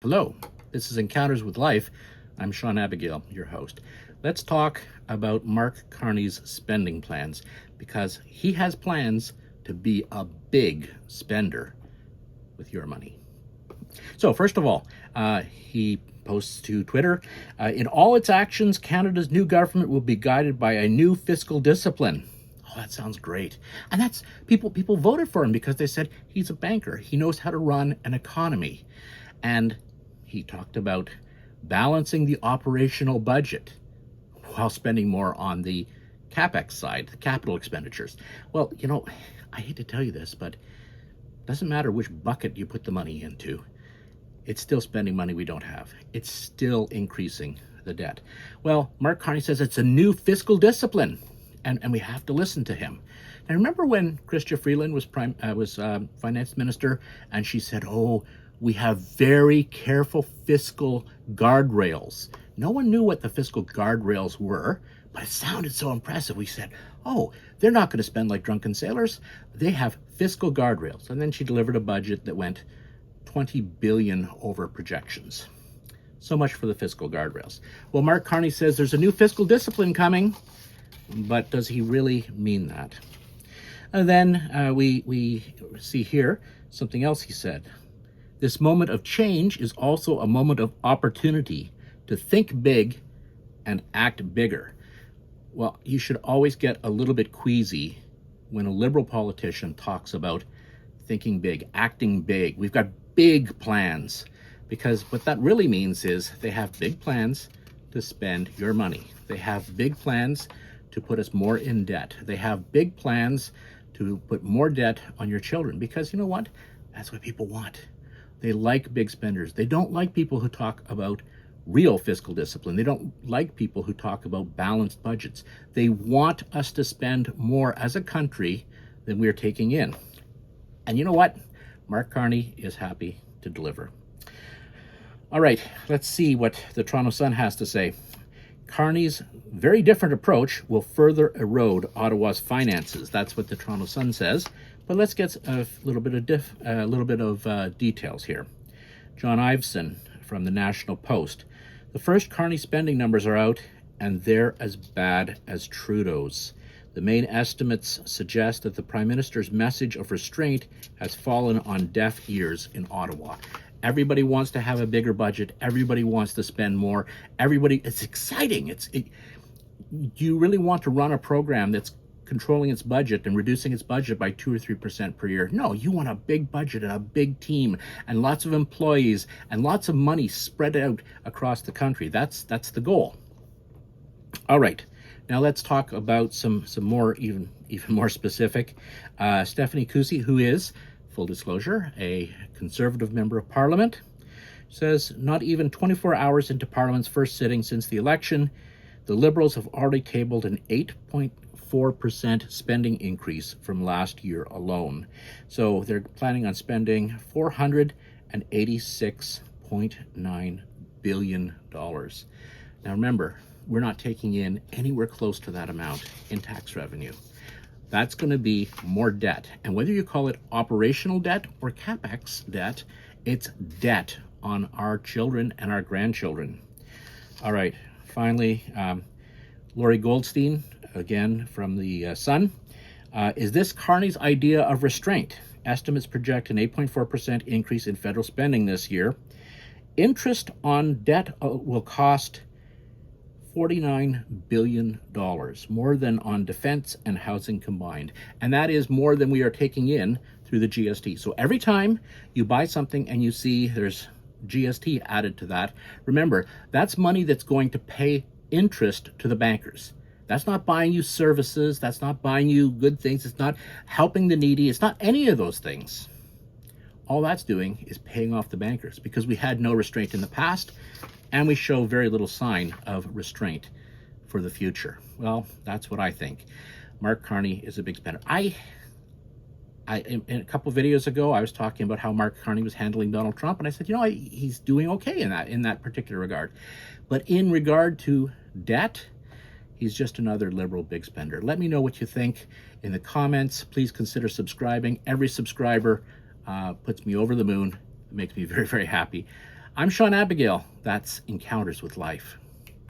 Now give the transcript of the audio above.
Hello, this is Encounters with Life. I'm Sean Abigail, your host. Let's talk about Mark Carney's spending plans because he has plans to be a big spender with your money. So, first of all, he posts to Twitter, in all its actions, Canada's new government will be guided by a new fiscal discipline. Oh, that sounds great. And that's people voted for him because they said he's a banker. He knows how to run an economy. And he talked about balancing the operational budget while spending more on the capex side, the capital expenditures. Well, I hate to tell you this, but it doesn't matter which bucket you put the money into. It's still spending money we don't have. It's still increasing the debt. Well, Mark Carney says it's a new fiscal discipline, and we have to listen to him. And remember when Chrystia Freeland was finance minister, and she said, "Oh, we have very careful fiscal guardrails." No one knew what the fiscal guardrails were, but it sounded so impressive. We said, "Oh, they're not going to spend like drunken sailors. They have fiscal guardrails." And then she delivered a budget that went 20 billion over projections. So much for the fiscal guardrails. Well, Mark Carney says there's a new fiscal discipline coming, but does he really mean that? And then we see here something else he said. This moment of change is also a moment of opportunity to think big and act bigger. Well, you should always get a little bit queasy when a liberal politician talks about thinking big, acting big. We've got big plans, because what that really means is they have big plans to spend your money. They have big plans to put us more in debt. They have big plans to put more debt on your children, because you know what? That's what people want. They like big spenders. They don't like people who talk about real fiscal discipline. They don't like people who talk about balanced budgets. They want us to spend more as a country than we're taking in. And you know what? Mark Carney is happy to deliver. All right, let's see what the Toronto Sun has to say. Carney's very different approach will further erode Ottawa's finances. That's what the Toronto Sun says. But let's get a little bit of details here. John Iveson from the National Post. The first Carney spending numbers are out, and they're as bad as Trudeau's. The main estimates suggest that the Prime Minister's message of restraint has fallen on deaf ears in Ottawa. Everybody wants to have a bigger budget. Everybody wants to spend more. It's exciting. Do you really want to run a program that's controlling its budget and reducing its budget by 2 or 3% per year? No, you want a big budget and a big team and lots of employees and lots of money spread out across the country. That's the goal. All right, now let's talk about some more even more specific. Stephanie Kusi, who is, full disclosure, a Conservative member of Parliament, says not even 24 hours into Parliament's first sitting since the election, the Liberals have already tabled an 8.4% spending increase from last year alone. So they're planning on spending $486.9 billion. Now remember, we're not taking in anywhere close to that amount in tax revenue. That's going to be more debt. And whether you call it operational debt or capex debt, it's debt on our children and our grandchildren. All right, finally, Lori Goldstein, again from the Sun. Is this Carney's idea of restraint? Estimates project an 8.4% increase in federal spending this year. Interest on debt will cost $49 billion, more than on defense and housing combined. And that is more than we are taking in through the GST. So every time you buy something and you see there's GST added to that, remember, that's money that's going to pay interest to the bankers. That's not buying you services. That's not buying you good things. It's not helping the needy. It's not any of those things. All that's doing is paying off the bankers, because we had no restraint in the past, and we show very little sign of restraint for the future. Well, that's what I think. Mark Carney is a big spender. In a couple of videos ago, I was talking about how Mark Carney was handling Donald Trump, and I said, he's doing okay in that particular regard. But in regard to debt, he's just another liberal big spender. Let me know what you think in the comments. Please consider subscribing. Every subscriber puts me over the moon. It makes me very, very happy. I'm Sean Abigail. That's Encounters with Life.